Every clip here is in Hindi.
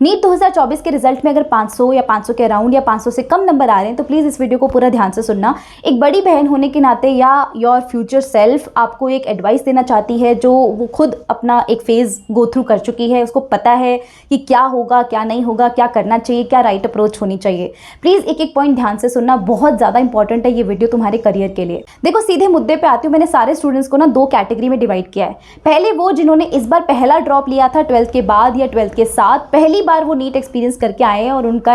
नीट 2024 के रिजल्ट में अगर 500 या 500 के अराउंड या 500 से कम नंबर आ रहे हैं तो प्लीज़ इस वीडियो को पूरा ध्यान से सुनना। एक बड़ी बहन होने के नाते या योर फ्यूचर सेल्फ आपको एक एडवाइस देना चाहती है, जो वो खुद अपना एक फेज़ गो थ्रू कर चुकी है, उसको पता है कि क्या होगा क्या नहीं होगा, क्या करना चाहिए, क्या राइट अप्रोच होनी चाहिए। प्लीज़ एक एक पॉइंट ध्यान से सुनना, बहुत ज़्यादा इंपॉर्टेंट है ये वीडियो तुम्हारे करियर के लिए। देखो सीधे मुद्दे पे आती हूँ। मैंने सारे स्टूडेंट्स को ना 2 कैटेगरी में डिवाइड किया है। पहले वो जिन्होंने इस बार पहला ड्रॉप लिया था 12th के बाद या 12th के साथ, पहली बार वो नीट एक्सपीरियंस करके आए हैं और उनका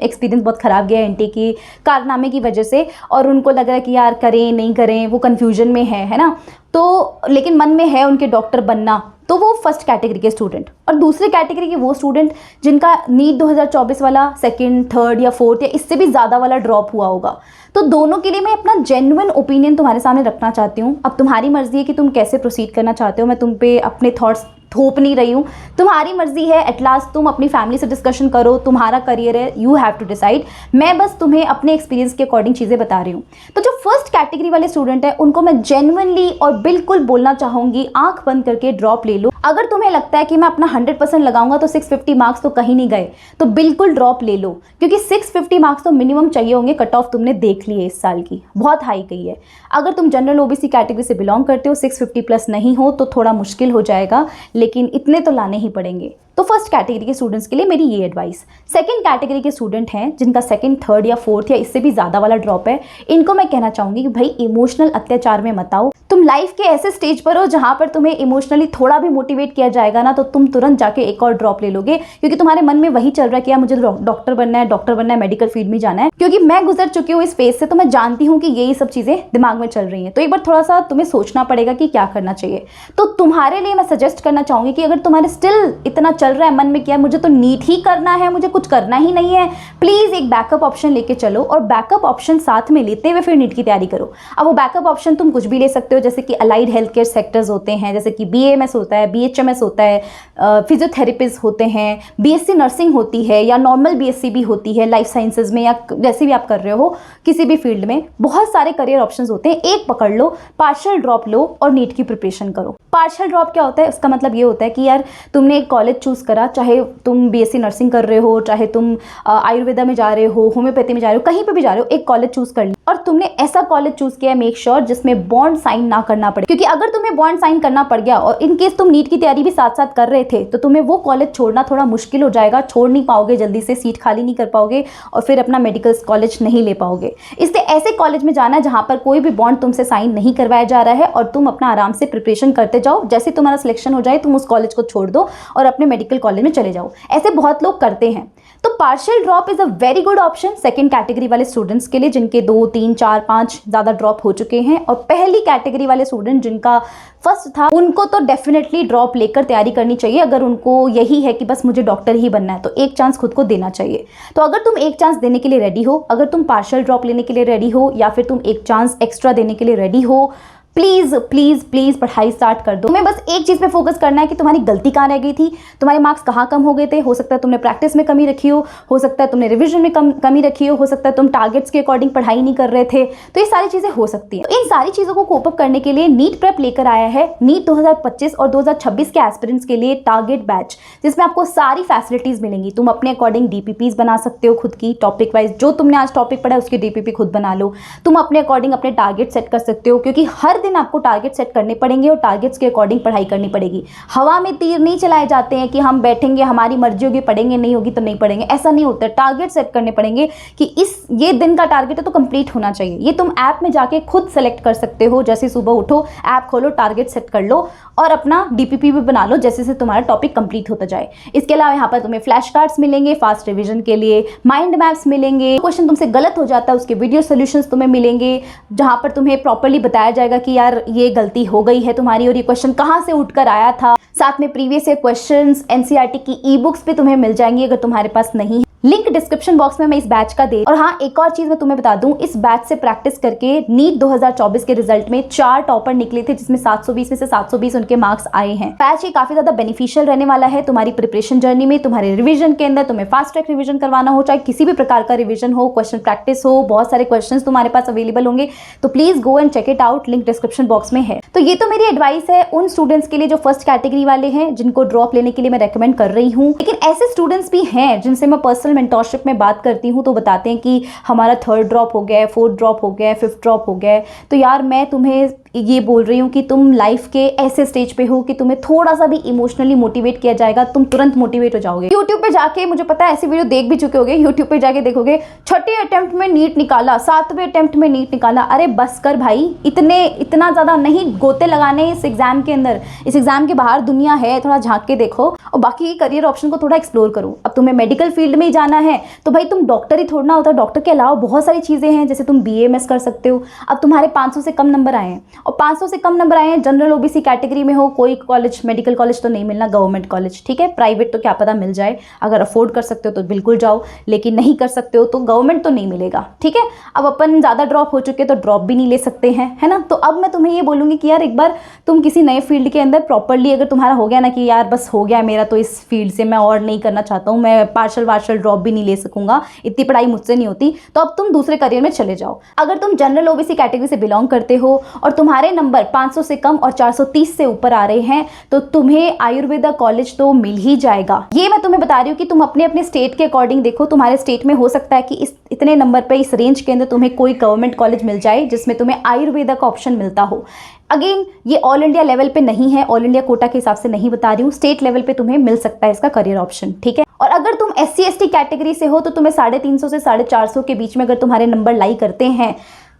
एक्सपीरियंस बहुत ख़राब गया एनटी की कारनामे की वजह से, और उनको लग रहा है कि यार करें नहीं करें, वो कन्फ्यूजन में है ना। तो लेकिन मन में है उनके डॉक्टर बनना, तो वो फर्स्ट कैटेगरी के स्टूडेंट। और दूसरी कैटेगरी के वो स्टूडेंट जिनका नीट 2024 वाला सेकंड, थर्ड या फोर्थ या इससे भी ज़्यादा वाला ड्रॉप हुआ होगा। तो दोनों के लिए मैं अपना जेन्युइन ओपिनियन तुम्हारे सामने रखना चाहती हूँ। अब तुम्हारी मर्जी है कि तुम कैसे प्रोसीड करना चाहते हो, मैं तुम पे अपने थॉट्स थोप नहीं रही हूँ, तुम्हारी मर्जी है। एट लास्ट तुम अपनी फैमिली से डिस्कशन करो, तुम्हारा करियर है, यू हैव टू डिसाइड। मैं बस तुम्हें अपने एक्सपीरियंस के अकॉर्डिंग चीज़ें बता रही हूँ। तो जो फर्स्ट कैटेगरी वाले स्टूडेंट है उनको मैं जेन्युइनली और बिल्कुल बोलना चाहूँगी, आंख बंद करके ड्रॉप ले लो। अगर तुम्हें लगता है कि मैं अपना 100% लगाऊंगा तो 650 मार्क्स तो कहीं नहीं गए, तो बिल्कुल ड्रॉप ले लो, क्योंकि 650 मार्क्स तो मिनिमम चाहिए होंगे। कट ऑफ तुमने देख लिए इस साल की, बहुत हाई गई है। अगर तुम जनरल ओबीसी कैटेगरी से बिलोंग करते हो, 650 प्लस नहीं हो तो थोड़ा मुश्किल हो जाएगा, लेकिन इतने तो लाने ही पड़ेंगे। तो फर्स्ट कैटेगरी के स्टूडेंट्स के लिए मेरी ये एडवाइस। सेकंड कैटेगरी के स्टूडेंट हैं जिनका सेकंड, थर्ड या फोर्थ या इससे भी ज़्यादा वाला ड्रॉप है, इनको मैं कहना चाहूँगी कि भाई इमोशनल अत्याचार में मत आओ। तुम लाइफ के ऐसे स्टेज पर हो जहाँ पर तुम्हें इमोशनली थोड़ा भी मोटिवेट किया जाएगा ना, तो तुम तुरंत जाके एक और ड्रॉप ले लोगे, क्योंकि तुम्हारे मन में वही चल रहा है कि यार मुझे डॉक्टर बनना है, मेडिकल फील्ड में जाना है। क्योंकि मैं गुजर चुकी हूँ इस फेज से, तो मैं जानती हूँ कि यही सब चीज़ें दिमाग में चल रही हैं। तो एक बार थोड़ा सा तुम्हें सोचना पड़ेगा कि क्या करना चाहिए। तो तुम्हारे लिए मैं सजेस्ट करना चाहूँगी कि अगर तुम्हारे स्टिल इतना चल रहा है मन में कि मुझे तो नीट ही करना है, मुझे कुछ करना ही नहीं है, प्लीज़ एक बैकअप ऑप्शन लेके चलो, और बैकअप ऑप्शन साथ में लेते हुए फिर नीट की तैयारी करो। अब वो बैकअप ऑप्शन तुम कुछ भी ले सकते हो, जैसे कि अलाइड हेल्थ केयर सेक्टर्स होते हैं, जैसे कि BAMS होता है, BHMS होता है, फिजियोथेरेपिस्ट होते हैं, BSc नर्सिंग होती है, या नॉर्मल BSc भी होती है लाइफ साइंसेज में, या जैसे भी आप कर रहे हो किसी भी फील्ड में, बहुत सारे करियर ऑप्शंस होते हैं। एक पकड़ लो, पार्शियल ड्रॉप लो और नीट की प्रिपरेशन करो। पार्शियल ड्रॉप क्या होता है? उसका मतलब ये होता है कि यार तुमने एक कॉलेज चूज़ करा, चाहे तुम BSc नर्सिंग कर रहे हो, चाहे तुम आयुर्वेदा में जा रहे हो, होम्योपैथी में जा रहे हो, कहीं पे भी जा रहे हो, एक कॉलेज चूज़ कर लिया और तुमने ऐसा कॉलेज चूज़ किया, मेक श्योर जिसमें बॉन्ड साइन ना करना पड़े। क्योंकि अगर तुम्हें बॉन्ड साइन करना पड़ गया और इन केस तुम नीट की तैयारी भी साथ साथ कर रहे थे, तो तुम्हें वो कॉलेज छोड़ना थोड़ा मुश्किल हो जाएगा, छोड़ नहीं पाओगे जल्दी से, सीट खाली नहीं कर पाओगे और फिर अपना मेडिकल कॉलेज नहीं ले पाओगे। इसलिए ऐसे कॉलेज में जाना है जहाँ पर कोई भी बॉन्ड तुमसे साइन नहीं करवाया जा रहा है, और तुम अपना आराम से प्रिपरेशन करते जाओ। जैसे तुम्हारा सिलेक्शन हो जाए तुम उस कॉलेज को छोड़ दो और अपने मेडिकल कॉलेज में चले जाओ। ऐसे बहुत लोग करते हैं। तो partial drop is a very good option second category वाले स्टूडेंट्स के लिए, जिनके 2, 3, 4, 5 ज़्यादा ड्रॉप हो चुके हैं। और पहली कैटेगरी वाले स्टूडेंट जिनका फर्स्ट था, उनको तो डेफिनेटली ड्रॉप लेकर तैयारी करनी चाहिए। अगर उनको यही है कि बस मुझे डॉक्टर ही बनना है, तो एक चांस खुद को देना चाहिए। तो अगर तुम एक चांस देने के लिए रेडी हो, अगर तुम पार्शियल ड्रॉप लेने के लिए रेडी हो, या फिर तुम एक चांस एक्स्ट्रा देने के लिए रेडी हो, प्लीज़ प्लीज़ प्लीज़ पढ़ाई स्टार्ट कर दो। तुम्हें बस एक चीज़ पे फोकस करना है कि तुम्हारी गलती कहाँ रह गई थी, तुम्हारे मार्क्स कहाँ कम हो गए थे। हो सकता है तुमने प्रैक्टिस में कमी रखी हो सकता है तुमने रिवीजन में कमी रखी हो सकता है तुम टारगेट्स के अकॉर्डिंग पढ़ाई नहीं कर रहे थे। तो ये सारी चीज़ें हो सकती हैं। तो इन सारी चीज़ों को कोप अप करने के लिए नीट प्रेप लेकर आया है नीट 2025 और 2026 के एस्पिरेंट्स के लिए टारगेट बैच, जिसमें आपको सारी फैसिलिटीज़ मिलेंगी। तुम अपने अकॉर्डिंग DPPs बना सकते हो खुद की, टॉपिक वाइज जो तुमने आज टॉपिक पढ़ा है उसकी DPP खुद बना लो। तुम अपने अकॉर्डिंग अपने टारगेट सेट कर सकते हो, क्योंकि हर दिन आपको टारगेट सेट करने पड़ेंगे और टारगेट्स के अकॉर्डिंग पढ़ाई करनी पड़ेगी। हवा में तीर नहीं चलाए जाते हैं कि हम बैठेंगे, हमारी मर्जी होगी, पढ़ेंगे, नहीं होगी तो नहीं पढ़ेंगे, ऐसा नहीं होता। टारगेट सेट करने पड़ेंगे कि ये दिन का टारगेट है तो कंप्लीट होना चाहिए। ये तुम ऐप में जाके खुद सेलेक्ट कर सकते हो। जैसे सुबह उठो, ऐप खोलो, टारगेट सेट कर लो और अपना DPP भी बना लो जैसे से तुम्हारा टॉपिक कंप्लीट होता जाए। इसके अलावा यहाँ पर तुम्हें फ्लैश कार्ड्स मिलेंगे फास्ट रिविजन के लिए, माइंड मैप्स मिलेंगे, क्वेश्चन तुमसे गलत हो जाता है उसके वीडियो सोल्यूशंस तुम्हें मिलेंगे, जहाँ पर तुम्हें प्रॉपर्ली बताया जाएगा कि यार ये गलती हो गई है तुम्हारी और ये क्वेश्चन कहाँ से उठकर आया था। साथ में प्रीवियस ईयर क्वेश्चंस, NCERT की ई बुक्स भी तुम्हें मिल जाएंगी अगर तुम्हारे पास नहीं है। लिंक डिस्क्रिप्शन बॉक्स में मैं इस बैच का दे। और हाँ, एक और चीज मैं तुम्हें बता दूं, इस बैच से प्रैक्टिस करके नीट 2024 के रिजल्ट में 4 टॉपर निकले थे, जिसमें 720 में से 720 उनके मार्क्स आए हैं। बैच ये काफी ज्यादा बेनिफिशियल रहने वाला है तुम्हारी प्रिपरेशन जर्नी में, तुम्हारे रिवीजन के अंदर। तुम्हें फास्ट ट्रैक रिवीजन करवाना हो, चाहे किसी भी प्रकार का रिवीजन हो, क्वेश्चन प्रैक्टिस हो, बहुत सारे क्वेश्चंस तुम्हारे पास अवेलेबल होंगे, तो please go and check it out, link description box में है। तो ये तो मेरी एडवाइस है उन स्टूडेंट्स के लिए जो फर्स्ट कैटेगरी वाले हैं, जिनको ड्रॉप लेने के लिए मैं रेकमेंड कर रही हूँ। लेकिन ऐसे स्टूडेंट्स भी हैं जिनसे मैं पर्सनल मेंटोरशिप में बात करती हूँ, तो बताते हैं कि हमारा 3rd ड्रॉप हो गया है, 4th ड्रॉप हो गया है, 5th ड्रॉप हो गया है। तो यार मैं तुम्हें ये बोल रही हूँ कि तुम लाइफ के ऐसे स्टेज पे हो कि तुम्हें थोड़ा सा भी इमोशनली मोटिवेट किया जाएगा, तुम तुरंत मोटिवेट हो जाओगे। यूट्यूब पे जाके, मुझे पता है ऐसी वीडियो देख भी चुके होगे, यूट्यूब पे जाके देखोगे 6ठे अटेम्प्ट में नीट निकाला, 7वें अटेम्प्ट में नीट निकाला। अरे बस कर भाई, इतना ज़्यादा नहीं गोते लगाने इस एग्जाम के अंदर। इस एग्जाम के बाहर दुनिया है, थोड़ा झाँक के देखो और बाकी करियर ऑप्शन को थोड़ा एक्सप्लोर करो। अब तुम्हें मेडिकल फील्ड में ही जाना है तो भाई तुम डॉक्टर ही थोड़ा होता, डॉक्टर के अलावा बहुत सारी चीज़ें हैं, जैसे तुम BAMS कर सकते हो। अब तुम्हारे 500 से कम नंबर आए हैं, और 500 से कम नंबर आए हैं, जनरल OBC कैटेगरी में हो, कोई कॉलेज, मेडिकल कॉलेज तो नहीं मिलना, गवर्नमेंट कॉलेज, ठीक है, प्राइवेट तो क्या पता मिल जाए। अगर अफोर्ड कर सकते हो तो बिल्कुल जाओ, लेकिन नहीं कर सकते हो तो गवर्नमेंट तो नहीं मिलेगा, ठीक है। अब अपन ज़्यादा ड्रॉप हो चुके तो ड्रॉप भी नहीं ले सकते हैं, है ना। तो अब मैं तुम्हें ये बोलूँगी कि यार एक बार तुम किसी नए फील्ड के अंदर प्रॉपरली, अगर तुम्हारा हो गया ना कि यार बस हो गया मेरा तो इस फील्ड से, मैं और नहीं करना चाहता हूँ, मैं पार्शल ड्रॉप भी नहीं ले सकूँगा, इतनी पढ़ाई मुझसे नहीं होती, तो अब तुम दूसरे करियर में चले जाओ। अगर तुम जनरल OBC कैटेगरी से बिलोंग करते हो और तुम्हारे नंबर 500 से कम और 430 से ऊपर आ रहे हैं, तो तुम्हें आयुर्वेदा कॉलेज तो मिल ही जाएगा। ये मैं तुम्हें बता रही हूँ कि तुम अपने अपने स्टेट के अकॉर्डिंग देखो, तुम्हारे स्टेट में हो सकता है कि इतने नंबर पे, इस रेंज के अंदर तुम्हें कोई गवर्नमेंट कॉलेज मिल जाए जिसमें तुम्हें आयुर्वेदा का ऑप्शन मिलता हो। अगेन ये ऑल इंडिया लेवल पे नहीं है, ऑल इंडिया कोटा के हिसाब से नहीं बता रही हूँ, स्टेट लेवल पे तुम्हें मिल सकता है इसका करियर ऑप्शन, ठीक है। और अगर तुम SC ST कैटेगरी से हो तो तुम्हें 350 से 450 के बीच में अगर तुम्हारे नंबर लाई करते हैं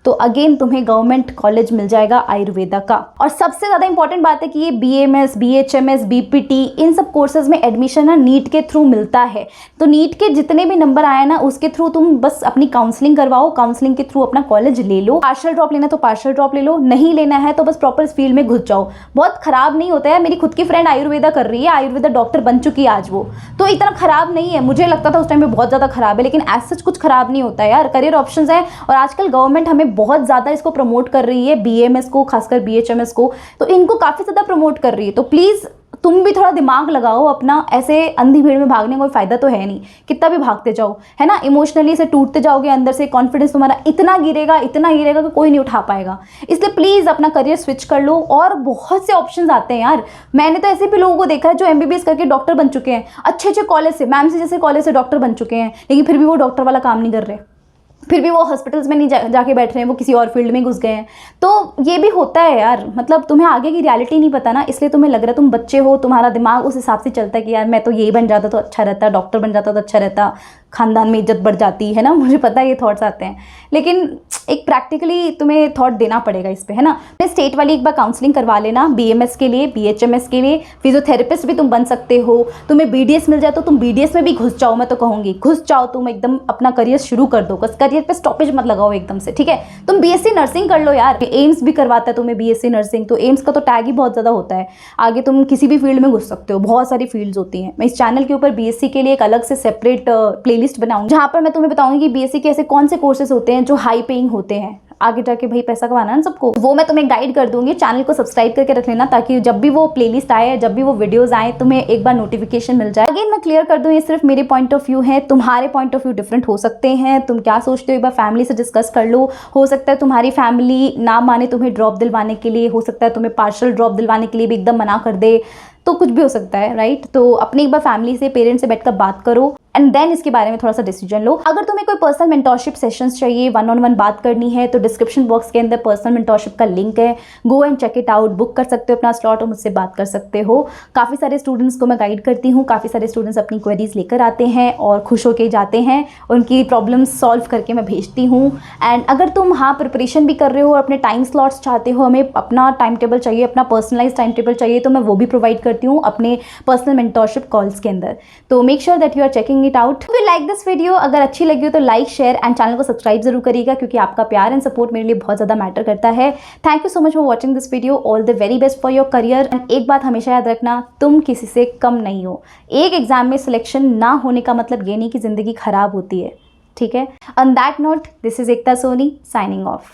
तो अगेन तुम्हें गवर्नमेंट कॉलेज मिल जाएगा आयुर्वेदा का। और सबसे ज़्यादा इंपॉर्टेंट बात है कि ये BAMS, BHMS, BPT इन सब कोर्सेज में एडमिशन ना नीट के थ्रू मिलता है। तो नीट के जितने भी नंबर आए ना उसके थ्रू तुम बस अपनी काउंसलिंग करवाओ, काउंसलिंग के थ्रू अपना कॉलेज ले लो। पार्शियल ड्रॉप लेना तो पार्शियल ड्रॉप ले लो, नहीं लेना है तो बस प्रॉपर इस फील्ड में घुस जाओ। बहुत खराब नहीं होता है। मेरी खुद की फ्रेंड आयुर्वेदा कर रही है, आयुर्वेदा डॉक्टर बन चुकी है आज वो, तो इतना खराब नहीं है। मुझे लगता था उस टाइम में बहुत ज़्यादा खराब है, लेकिन एज सच कुछ खराब नहीं होता है यार, करियर ऑप्शंस हैं। और आजकल गवर्नमेंट हमें बहुत ज़्यादा इसको प्रमोट कर रही है, BAMS को, खासकर BHMS को, तो इनको काफ़ी ज़्यादा प्रमोट कर रही है। तो प्लीज़ तुम भी थोड़ा दिमाग लगाओ अपना, ऐसे अंधी भीड़ में भागने का कोई फायदा तो है नहीं, कितना भी भागते जाओ, है ना, इमोशनली से टूटते जाओगे, अंदर से कॉन्फिडेंस तुम्हारा इतना गिरेगा कि कोई नहीं उठा पाएगा। इसलिए प्लीज़ अपना करियर स्विच कर लो, और बहुत से ऑप्शंस आते हैं यार। मैंने तो ऐसे भी लोगों को देखा है जो MBBS करके डॉक्टर बन चुके हैं, अच्छे अच्छे कॉलेज से, मैम से जैसे कॉलेज से डॉक्टर बन चुके हैं, लेकिन फिर भी वो डॉक्टर वाला काम नहीं कर रहे, फिर भी वो हॉस्पिटल्स में नहीं जाके बैठ रहे हैं, वो किसी और फील्ड में घुस गए हैं। तो ये भी होता है यार, मतलब तुम्हें आगे की रियलिटी नहीं पता ना, इसलिए तुम्हें लग रहा है, तुम बच्चे हो, तुम्हारा दिमाग उस हिसाब से चलता है कि यार मैं तो यही बन जाता तो अच्छा रहता, डॉक्टर बन जाता तो अच्छा रहता, खानदान में इज्जत बढ़ जाती है ना। मुझे पता है ये थॉट्स आते हैं, लेकिन एक प्रैक्टिकली तुम्हें थॉट देना पड़ेगा इस पे, है ना। स्टेट वाली एक बार काउंसलिंग करवा लेना, BAMS के लिए, BHMS के लिए, फिजियोथेरेपिस्ट भी तुम बन सकते हो। तुम्हें BDS मिल जाए तो तुम BDS में भी घुस जाओ, मैं तो कहूँगी घुस जाओ, तुम एकदम अपना करियर शुरू कर दो, बस करियर पे स्टॉपेज मत लगाओ एकदम से, ठीक है। तुम BSc नर्सिंग कर लो यार, एम्स भी करवाता है तुम्हें BSc नर्सिंग, तो एम्स का तो टैग ही बहुत ज़्यादा होता है। आगे तुम किसी भी फील्ड में घुस सकते हो, बहुत सारी फील्ड्स होती हैं। मैं इस चैनल के ऊपर BSc के लिए एक अलग से सेपरेट प्लेलिस्ट बनाऊंगी, जहाँ पर मैं तुम्हें बताऊंगी कि BSc के ऐसे कौन से कोर्सेज होते हैं जो हाई पेइंग होते हैं, आगे जाके भाई पैसा कमाना है ना सबको, वो मैं तुम्हें गाइड कर दूंगी। चैनल को सब्सक्राइब करके रख लेना, ताकि जब भी वो प्लेलिस्ट आए, जब भी वो वीडियोस आए, तुम्हें एक बार नोटिफिकेशन मिल जाए। अगेन मैं क्लियर कर दूं, ये सिर्फ मेरे पॉइंट ऑफ व्यू है, तुम्हारे पॉइंट ऑफ व्यू डिफरेंट हो सकते हैं। तुम क्या सोचते हो एक बार फैमिली से डिस्कस कर लो। हो सकता है तुम्हारी फैमिली ना माने तुम्हें ड्रॉप दिलवाने के लिए, हो सकता है तुम्हें पार्शियल ड्रॉप दिलवाने के लिए भी एकदम मना कर दे, तो कुछ भी हो सकता है, राइट। तो अपनी एक बार फैमिली से, पेरेंट्स से बैठकर बात करो एंड देन इसके बारे में थोड़ा सा डिसीजन लो। अगर तुम्हें कोई पर्सनल मेंटोरशिप सेशंस चाहिए, 1-on-1 बात करनी है, तो डिस्क्रिप्शन बॉक्स के अंदर पर्सनल मेंटोरशिप का लिंक है, go and check it out, book कर सकते हो अपना स्लॉट और मुझसे बात कर सकते हो। काफ़ी सारे स्टूडेंट्स को मैं गाइड करती हूँ, काफ़ी सारे स्टूडेंट्स अपनी क्वेरीज लेकर आते हैं और खुश होकर जाते हैं, उनकी प्रॉब्लम्स सॉल्व करके मैं भेजती हूँ। एंड अगर तुम प्रिपरेशन भी कर रहे हो और अपने टाइम स्लॉट्स चाहते हो, हमें अपना टाइम टेबल चाहिए, अपना पर्सनलाइज टाइम टेबल चाहिए, तो मैं वो भी प्रोवाइड करती हूँ अपने पर्सनल मेंटोरशिप कॉल्स के अंदर। तो make sure that you are checking figuring it out. We like this video, अगर अच्छी लगी हो तो लाइक शेयर एंड चैनल को सब्सक्राइब जरूर करिएगा, क्योंकि आपका प्यार एंड सपोर्ट मेरे लिए बहुत ज़्यादा मैटर करता है। Thank you so much for watching this video. All the very best for your career. And एक बात हमेशा याद रखना, तुम किसी से कम नहीं हो। एक एग्जाम में सिलेक्शन ना होने का मतलब ये नहीं कि ज़िंदगी खराब होती है, ठीक है। On that note, this is Ekta Soni signing of.